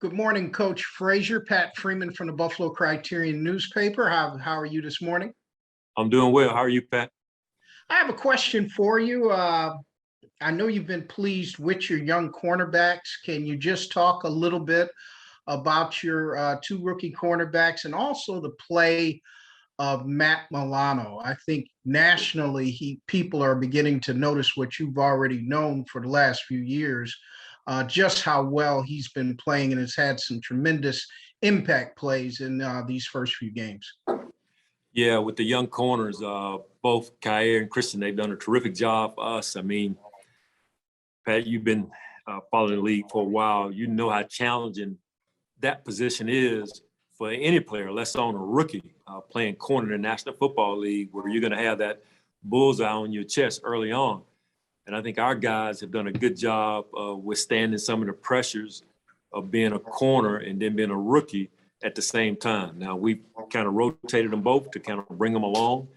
Good morning, Coach Frazier. Pat Freeman from the Buffalo Criterion newspaper. How are you this morning? I'm doing well. How are you, Pat? I have a question for you. I know you've been pleased with your young cornerbacks. Can you just talk a little bit about your two rookie cornerbacks and also the play of Matt Milano? I think nationally, people are beginning to notice what you've already known for the last few years, just how well he's been playing and has had some tremendous impact plays in these first few games. Yeah, with the young corners, both Kaiir and Christian, they've done a terrific job for us. I mean, Pat, you've been following the league for a while. You know how challenging that position is for any player, less on a rookie playing corner in the National Football League, where you're going to have that bullseye on your chest early on. And I think our guys have done a good job of withstanding some of the pressures of being a corner and then being a rookie at the same time. Now, we've kind of rotated them both to kind of bring them along.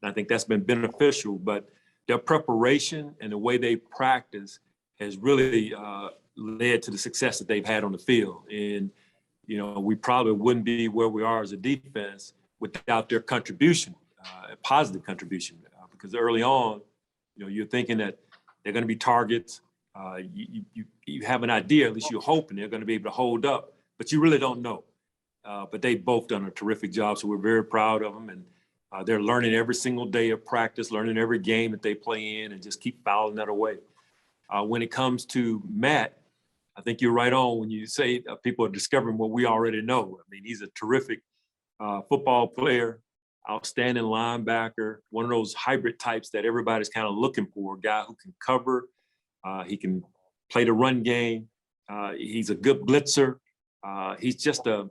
And I think that's been beneficial. But their preparation and the way they practice has really led to the success that they've had on the field. And, you know, we probably wouldn't be where we are as a defense without their contribution, a positive contribution. Because early on, you know, you're thinking that they're going to be targets. You have an idea, at least you're hoping they're going to be able to hold up, but you really don't know. But they've both done a terrific job, so we're very proud of them. And they're learning every single day of practice, learning every game that they play in, and just keep fouling that away. When it comes to Matt, I think you're right on when you say people are discovering what we already know. I mean, he's a terrific football player, outstanding linebacker, one of those hybrid types that everybody's kind of looking for, a guy who can cover, he can play the run game, he's a good blitzer, he's just an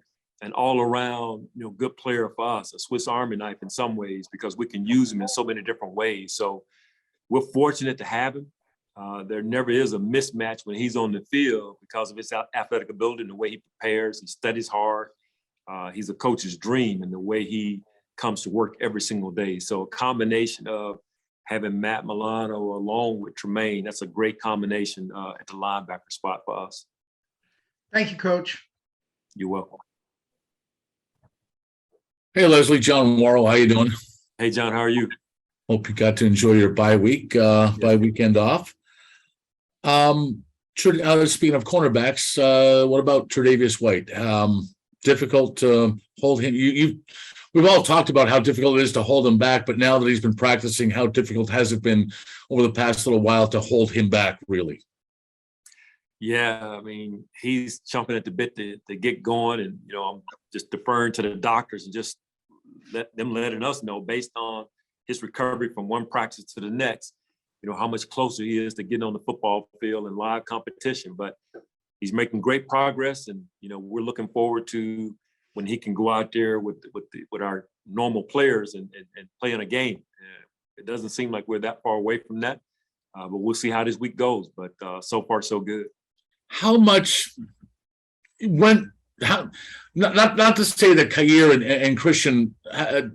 all-around, you know, good player for us, a Swiss Army knife in some ways, because we can use him in so many different ways. So we're fortunate to have him. There never is a mismatch when he's on the field because of his athletic ability and the way he prepares. He studies hard. He's a coach's dream in the way he comes to work every single day. So a combination of having Matt Milano along with Tremaine, that's a great combination at the linebacker spot for us. Thank you, Coach. You're welcome. Hey, Leslie, John Morrow, how you doing? Hey, John, how are you? Hope you got to enjoy your bye weekend off. Speaking of cornerbacks, what about Tre'Davious White? Difficult to hold him. We've all talked about how difficult it is to hold him back, but now that he's been practicing, how difficult has it been over the past little while to hold him back, really? Yeah, I mean, he's chomping at the bit to get going, and, you know, I'm just deferring to the doctors and just letting us know based on his recovery from one practice to the next, you know, how much closer he is to getting on the football field and live competition. But he's making great progress, and, you know, we're looking forward to when he can go out there with our normal players and play in a game. It doesn't seem like we're that far away from that, but we'll see how this week goes. But so far, so good. How much not to say that Kaiir and Christian,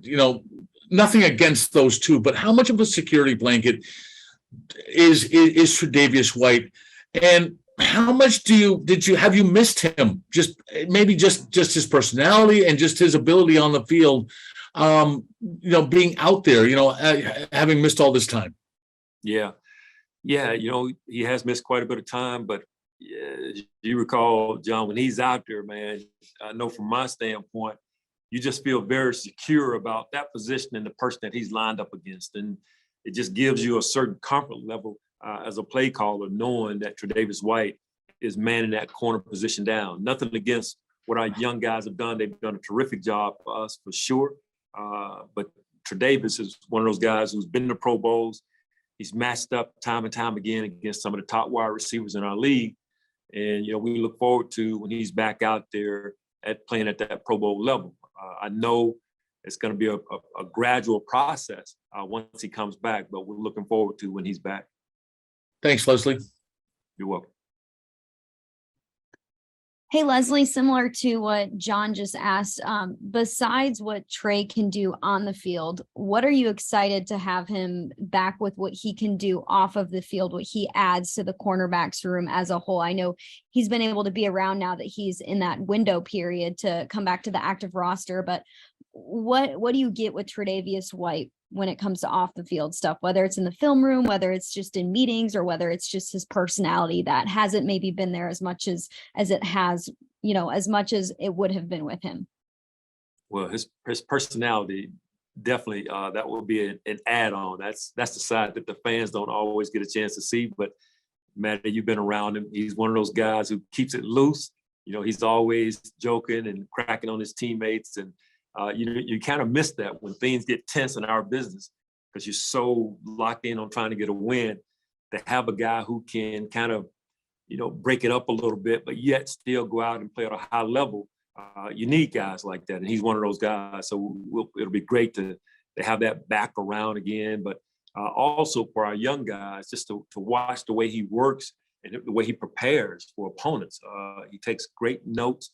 you know, nothing against those two, but how much of a security blanket is Tre'Davious White, and how much have you missed him? Just his personality and just his ability on the field, you know, being out there, you know, having missed all this time. Yeah, you know, he has missed quite a bit of time, but you recall, John, when he's out there, man, I know from my standpoint, you just feel very secure about that position and the person that he's lined up against. And it just gives you a certain comfort level as a play caller, knowing that Tre'Davious White is manning that corner position down. Nothing against what our young guys have done. They've done a terrific job for us, for sure. But Tre'Davious is one of those guys who's been to Pro Bowls. He's matched up time and time again against some of the top wide receivers in our league. And, you know, we look forward to when he's back out there playing at that Pro Bowl level. I know it's going to be a gradual process once he comes back, but we're looking forward to when he's back. Thanks, Leslie. You're welcome. Hey, Leslie, similar to what John just asked, besides what Trey can do on the field, what are you excited to have him back with, what he can do off of the field, what he adds to the cornerbacks room as a whole? I know he's been able to be around now that he's in that window period to come back to the active roster, but what do you get with Tre'Davious White when it comes to off the field stuff, whether it's in the film room, whether it's just in meetings, or whether it's just his personality that hasn't maybe been there as much as it has, as much as it would have been with him? Well, his personality definitely that will be an add-on. That's the side that the fans don't always get a chance to see. But Matt, you've been around him. He's one of those guys who keeps it loose. He's always joking and cracking on his teammates, and you kind of miss that when things get tense in our business because you're so locked in on trying to get a win. To have a guy who can kind of, break it up a little bit, but yet still go out and play at a high level. You need guys like that, and he's one of those guys. So it'll be great to have that back around again. But also for our young guys, just to watch the way he works and the way he prepares for opponents. He takes great notes.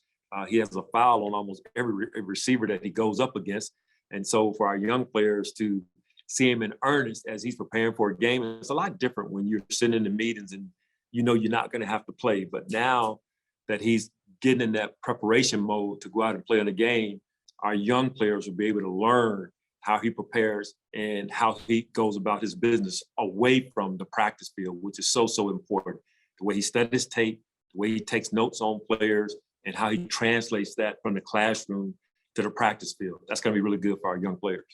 He has a foul on almost every receiver that he goes up against. And so for our young players to see him in earnest as he's preparing for a game, it's a lot different when you're sitting in the meetings and you're not going to have to play. But now that he's getting in that preparation mode to go out and play in a game, our young players will be able to learn how he prepares and how he goes about his business away from the practice field, which is so important. The way he studies tape, the way he takes notes on players, and how he translates that from the classroom to the practice field. That's going to be really good for our young players.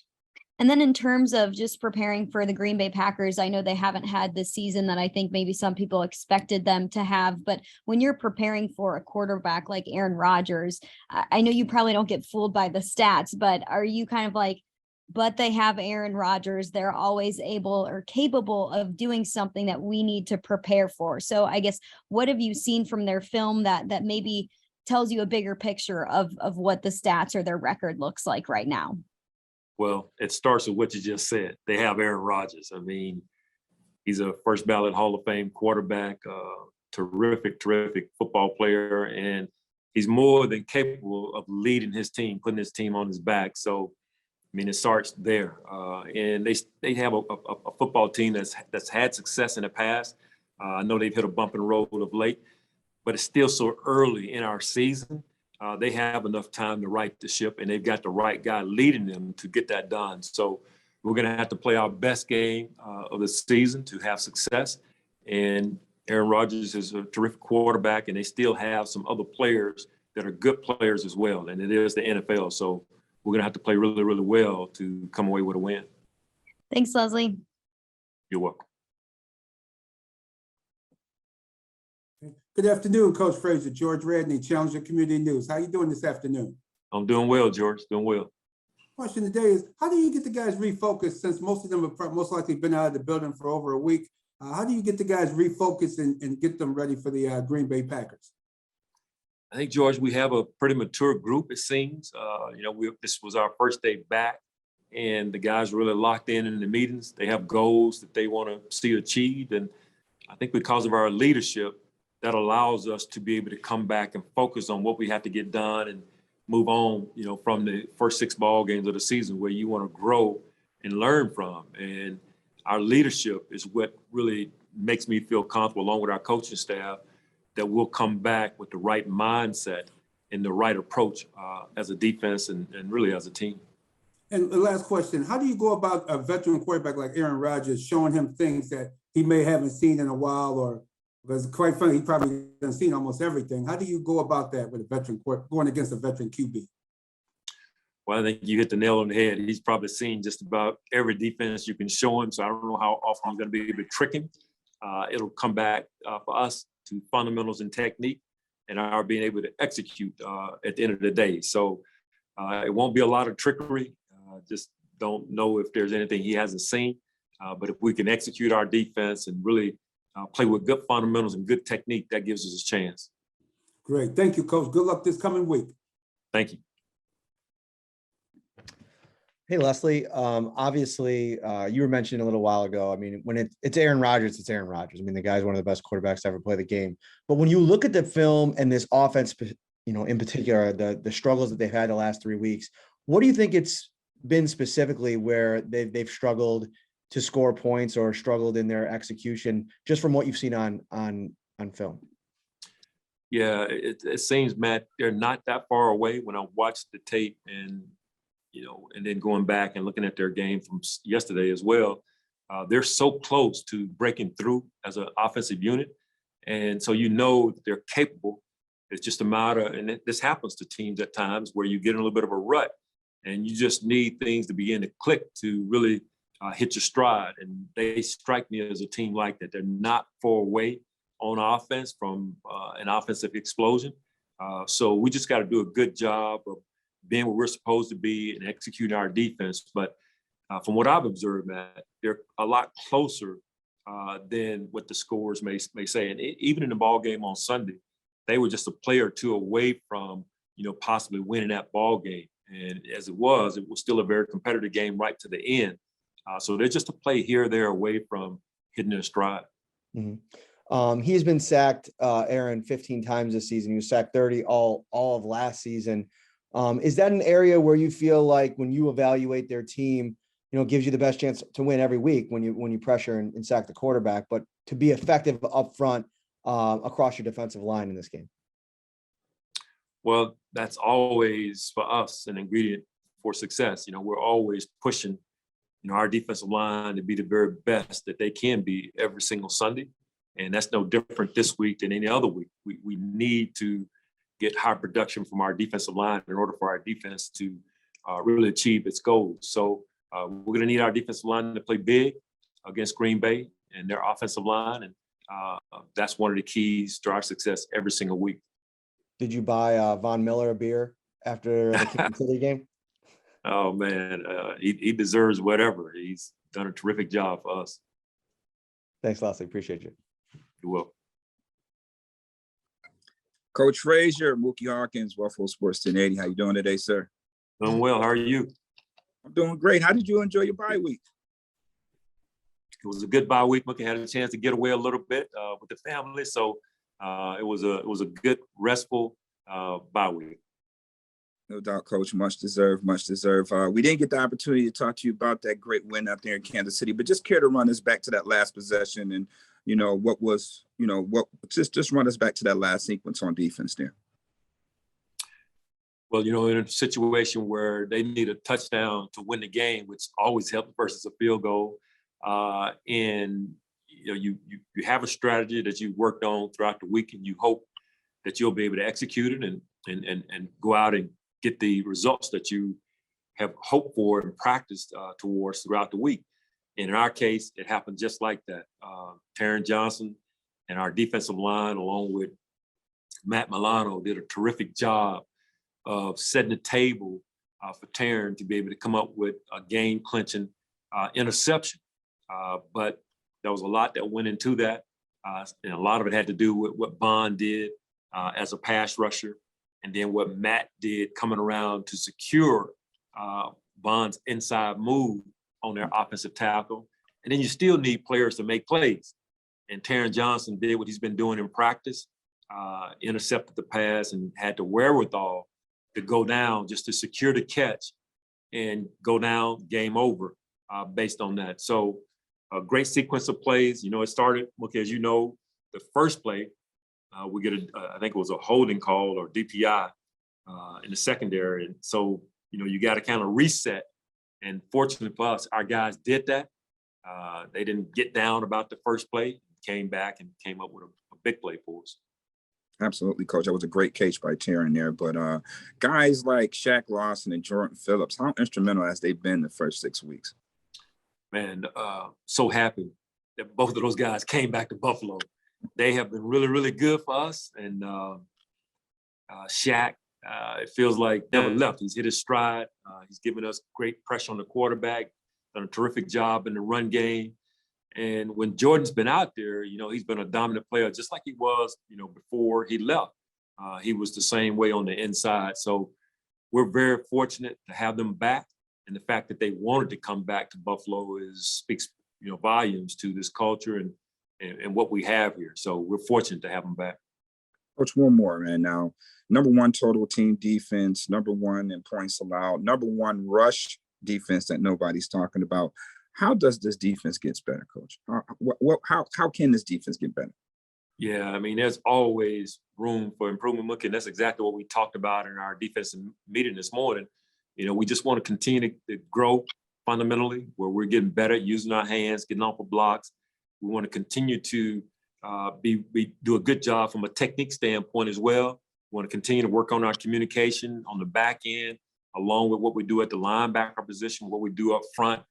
And then in terms of just preparing for the Green Bay Packers, I know they haven't had the season that I think maybe some people expected them to have, but when you're preparing for a quarterback like Aaron Rodgers, I know you probably don't get fooled by the stats, but are you kind of like, but they have Aaron Rodgers, they're always able or capable of doing something that we need to prepare for? So I guess, what have you seen from their film that maybe tells you a bigger picture of what the stats or their record looks like right now? Well, it starts with what you just said. They have Aaron Rodgers. I mean, he's a first ballot Hall of Fame quarterback, terrific football player, and he's more than capable of leading his team, putting his team on his back. So, I mean, it starts there. And they have a football team that's had success in the past. I know they've hit a bump in the road of late, but it's still so early in our season. They have enough time to right the ship, and they've got the right guy leading them to get that done. So we're going to have to play our best game of the season to have success. And Aaron Rodgers is a terrific quarterback, and they still have some other players that are good players as well. And it is the NFL. So we're going to have to play really, really well to come away with a win. Thanks, Leslie. You're welcome. Good afternoon, Coach Frazier. George Radney, Challenger Community News. How you doing this afternoon? I'm doing well, George. Doing well. Question today is, how do you get the guys refocused, since most of them have most likely been out of the building for over a week? How do you get the guys refocused and get them ready for the Green Bay Packers? I think, George, we have a pretty mature group, it seems. This was our first day back, and the guys are really locked in the meetings. They have goals that they want to see achieved. And I think because of our leadership, that allows us to be able to come back and focus on what we have to get done and move on, from the first 6 ball games of the season, where you want to grow and learn from. And our leadership is what really makes me feel comfortable, along with our coaching staff, that we'll come back with the right mindset and the right approach as a defense and really as a team. And the last question, how do you go about a veteran quarterback like Aaron Rodgers, showing him things that he may haven't seen in a while, or because quite frankly, he probably hasn't seen almost everything? How do you go about that with a veteran going against a veteran QB? Well, I think you hit the nail on the head. He's probably seen just about every defense you can show him. So I don't know how often I'm going to be able to trick him. It'll come back for us to fundamentals and technique and our being able to execute at the end of the day. So it won't be a lot of trickery. Just don't know if there's anything he hasn't seen. But if we can execute our defense and really play with good fundamentals and good technique, that gives us a chance. Great. Thank you, Coach. Good luck this coming week. Thank you. Hey, Leslie. Obviously, you were mentioning a little while ago. I mean, when it's Aaron Rodgers, it's Aaron Rodgers. I mean, the guy's one of the best quarterbacks to ever play the game. But when you look at the film and this offense, in particular, the struggles that they've had the last 3 weeks, what do you think it's been specifically where they've struggled to score points or struggled in their execution, just from what you've seen on film? Yeah, it seems, Matt, they're not that far away. When I watched the tape and then going back and looking at their game from yesterday as well, they're so close to breaking through as an offensive unit. And so they're capable. It's just a matter, and this happens to teams at times where you get in a little bit of a rut and you just need things to begin to click to really hit your stride. And they strike me as a team like that. They're not far away on offense from an offensive explosion. So we just got to do a good job of being where we're supposed to be and executing our defense. But from what I've observed, Matt, they're a lot closer than what the scores may say. And even in the ball game on Sunday, they were just a play or two away from, possibly winning that ball game. And as it was still a very competitive game right to the end. So they're just a play here or there away from hitting their stride. Mm-hmm. He's been sacked, Aaron, 15 times this season. He was sacked 30 all of last season. Is that an area where you feel like when you evaluate their team, gives you the best chance to win every week when you pressure and sack the quarterback, but to be effective up front across your defensive line in this game? Well, that's always for us an ingredient for success. We're always pushing, our defensive line to be the very best that they can be every single Sunday. And that's no different this week than any other week. We need to get high production from our defensive line in order for our defense to really achieve its goals. So we're going to need our defensive line to play big against Green Bay and their offensive line. And that's one of the keys to our success every single week. Did you buy Von Miller a beer after the Kansas City game? Oh, man, he deserves whatever. He's done a terrific job for us. Thanks, Leslie. Appreciate you. You're welcome. Coach Frazier, Mookie Hawkins, Buffalo Sports 1080. How you doing today, sir? Doing well. How are you? I'm doing great. How did you enjoy your bye week? It was a good bye week. Mookie had a chance to get away a little bit with the family, so it was a good, restful bye week. No doubt, Coach. Much deserved, much deserved. We didn't get the opportunity to talk to you about that great win out there in Kansas City, but just care to run us back to that last possession and, just run us back to that last sequence on defense there. Well, in a situation where they need a touchdown to win the game, which always helps versus a field goal, and you have a strategy that you've worked on throughout the week, and you hope that you'll be able to execute it and go out and get the results that you have hoped for and practiced towards throughout the week. And in our case, it happened just like that. Taron Johnson and our defensive line, along with Matt Milano, did a terrific job of setting the table for Taron to be able to come up with a game-clinching interception. But there was a lot that went into that, and a lot of it had to do with what Bond did as a pass rusher, and then what Matt did coming around to secure Bond's inside move on their offensive tackle. And then you still need players to make plays. And Taron Johnson did what he's been doing in practice, intercepted the pass and had the wherewithal to go down just to secure the catch and go down, game over based on that. So a great sequence of plays. It started, okay, as you know, the first play, we get I think it was a holding call or DPI in the secondary. And so, you got to kind of reset. And fortunately for us, our guys did that. They didn't get down about the first play, came back and came up with a big play for us. Absolutely, Coach. That was a great catch by Taron there. But guys like Shaq Lawson and Jordan Phillips, how instrumental has they been the first 6 weeks? Man, so happy that both of those guys came back to Buffalo. They have been really, really good for us. And Shaq, it feels like never left. He's hit his stride. He's given us great pressure on the quarterback, done a terrific job in the run game. And when Jordan's been out there, he's been a dominant player, just like he was, before he left. He was the same way on the inside. So we're very fortunate to have them back. And the fact that they wanted to come back to Buffalo speaks, volumes to this culture and what we have here. So we're fortunate to have them back. Coach, one more, man. Now, number one total team defense, number one in points allowed, number one rush defense that nobody's talking about. How does this defense get better, Coach? How can this defense get better? Yeah, I mean, there's always room for improvement. Look, and that's exactly what we talked about in our defensive meeting this morning. We just want to continue to grow fundamentally, where we're getting better at using our hands, getting off of blocks. We want to continue to do a good job from a technique standpoint as well. We want to continue to work on our communication on the back end, along with what we do at the linebacker position, what we do up front.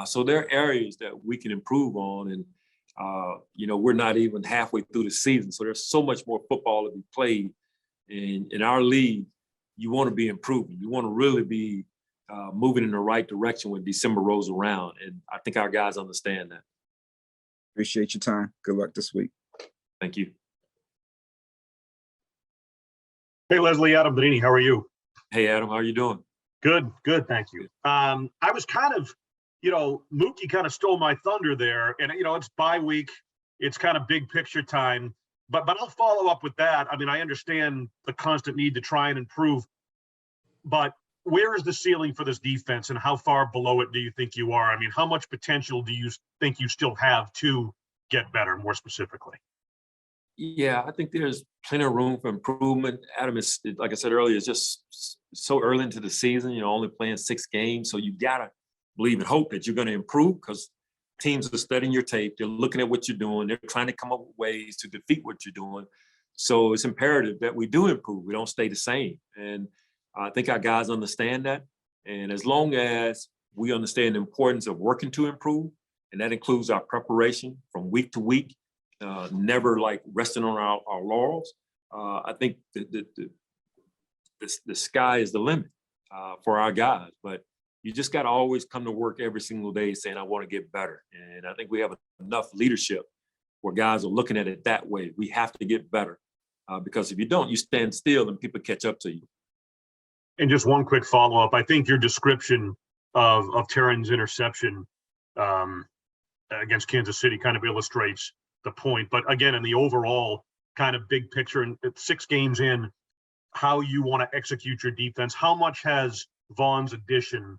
So there are areas that we can improve on. And, we're not even halfway through the season. So there's so much more football to be played. In our league, you want to be improving. You want to really be moving in the right direction when December rolls around. And I think our guys understand that. Appreciate your time. Good luck this week. Thank you. Hey, Leslie, Adam Benini, how are you? Hey, Adam, how are you doing? Good, thank you. I was kind of, Mookie kind of stole my thunder there, and it's bye week, it's kind of big picture time, but I'll follow up with that. I mean, I understand the constant need to try and improve, but where is the ceiling for this defense, and how far below it do you think you are? I mean, how much potential do you think you still have to get better, more specifically? Yeah, I think there's plenty of room for improvement. Adam, is like I said earlier, it's just so early into the season, only playing 6 games. So you got to believe and hope that you're going to improve, because teams are studying your tape. They're looking at what you're doing. They're trying to come up with ways to defeat what you're doing. So it's imperative that we do improve. We don't stay the same. And I think our guys understand that. And as long as we understand the importance of working to improve, and that includes our preparation from week to week, never like resting on our laurels, I think the sky is the limit for our guys. But you just got to always come to work every single day saying, I want to get better. And I think we have enough leadership where guys are looking at it that way. We have to get better, because if you don't, you stand still and people catch up to you. And just one quick follow-up. I think your description of Terran's interception against Kansas City kind of illustrates the point. But again, in the overall kind of big picture, and 6 games in, how you want to execute your defense, how much has Vaughn's addition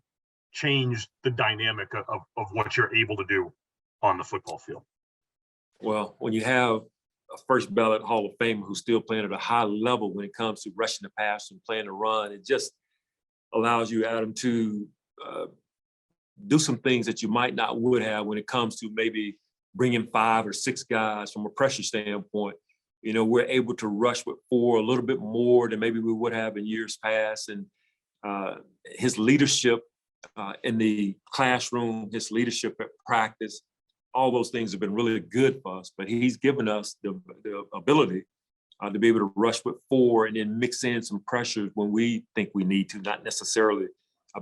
changed the dynamic of what you're able to do on the football field? Well, when you have a first ballot Hall of Famer who's still playing at a high level when it comes to rushing the pass and playing the run, it just allows you, Adam, to do some things that you might not would have when it comes to maybe bringing 5 or 6 guys from a pressure standpoint. We're able to rush with 4 a little bit more than maybe we would have in years past. And his leadership in the classroom, his leadership at practice, all those things have been really good for us. But he's given us the ability to be able to rush with 4 and then mix in some pressures when we think we need to, not necessarily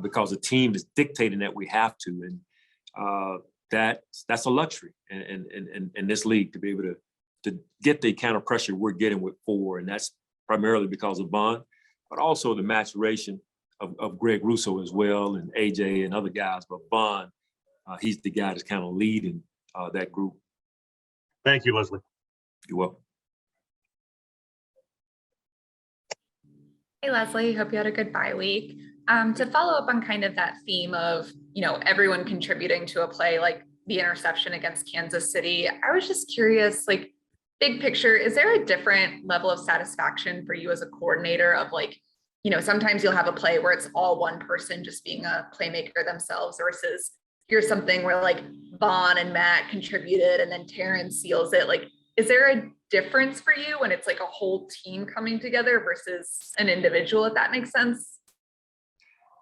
because the team is dictating that we have to. And that's a luxury in this league, to be able to get the kind of pressure we're getting with 4. And that's primarily because of Vaughn, but also the maturation of Greg Russo as well, and AJ and other guys. But Vaughn, he's the guy that's kind of leading that group. Thank you, Leslie. You're welcome. Hey, Leslie, hope you had a good bye week. To follow up on kind of that theme of, everyone contributing to a play like the interception against Kansas City, I was just curious, like, big picture, is there a different level of satisfaction for you as a coordinator of, like, sometimes you'll have a play where it's all one person just being a playmaker themselves, versus here's something where like Vaughn and Matt contributed and then Terran seals it. Like, is there a difference for you when it's like a whole team coming together versus an individual, if that makes sense?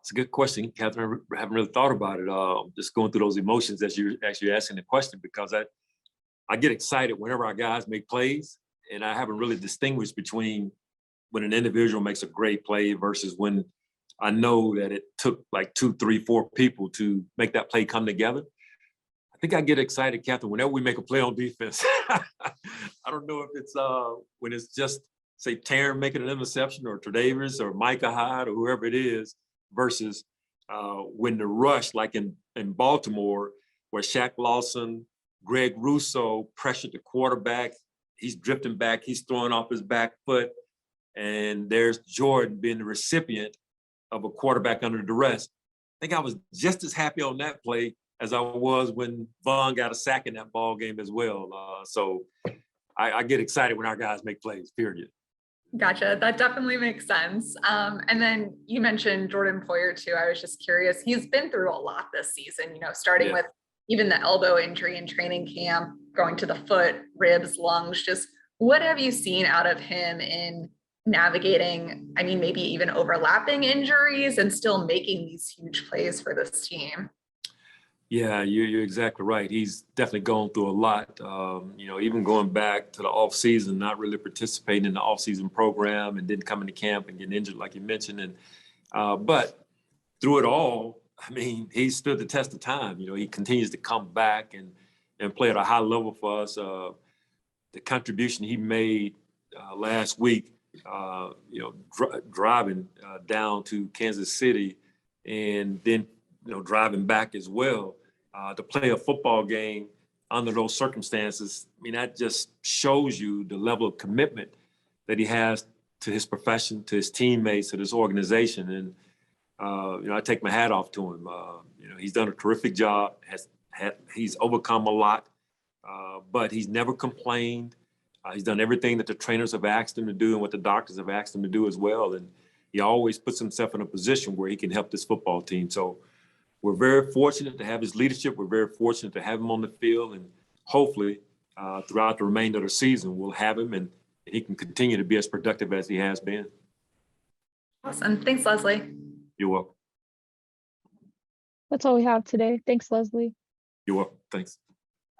It's a good question, Catherine. I haven't really thought about it. Just going through those emotions as you're actually asking the question, because I get excited whenever our guys make plays, and I haven't really distinguished between when an individual makes a great play versus when I know that it took like 2, 3, 4 people to make that play come together. I think I get excited, Catherine, whenever we make a play on defense. I don't know if it's when it's just, say, Terran making an interception, or Tre'Davious or Micah Hyde or whoever it is, versus when the rush, like in Baltimore, where Shaq Lawson, Greg Russo pressured the quarterback, he's drifting back, he's throwing off his back foot, and there's Jordan being the recipient of a quarterback under duress. I think I was just as happy on that play as I was when Vaughn got a sack in that ball game as well. So I get excited when our guys make plays, period. Gotcha. That definitely makes sense. And then you mentioned Jordan Poyer too. I was just curious. He's been through a lot this season, starting with even the elbow injury in training camp, going to the foot, ribs, lungs. Just what have you seen out of him in navigating, maybe even overlapping injuries and still making these huge plays for this team? Yeah, you're exactly right. He's definitely gone through a lot. Even going back to the off season, not really participating in the off season program, and didn't come into camp and getting injured, like you mentioned. And but through it all, he stood the test of time. He continues to come back and play at a high level for us. The contribution he made last week, driving down to Kansas City, and then driving back as well. To play a football game under those circumstances, that just shows you the level of commitment that he has to his profession, to his teammates, to this organization. And, I take my hat off to him. He's done a terrific job. He's overcome a lot, but he's never complained. He's done everything that the trainers have asked him to do and what the doctors have asked him to do as well. And he always puts himself in a position where he can help this football team. So we're very fortunate to have his leadership. We're very fortunate to have him on the field, and hopefully throughout the remainder of the season, we'll have him and he can continue to be as productive as he has been. Awesome. Thanks, Leslie. You're welcome. That's all we have today. Thanks, Leslie. You're welcome. Thanks.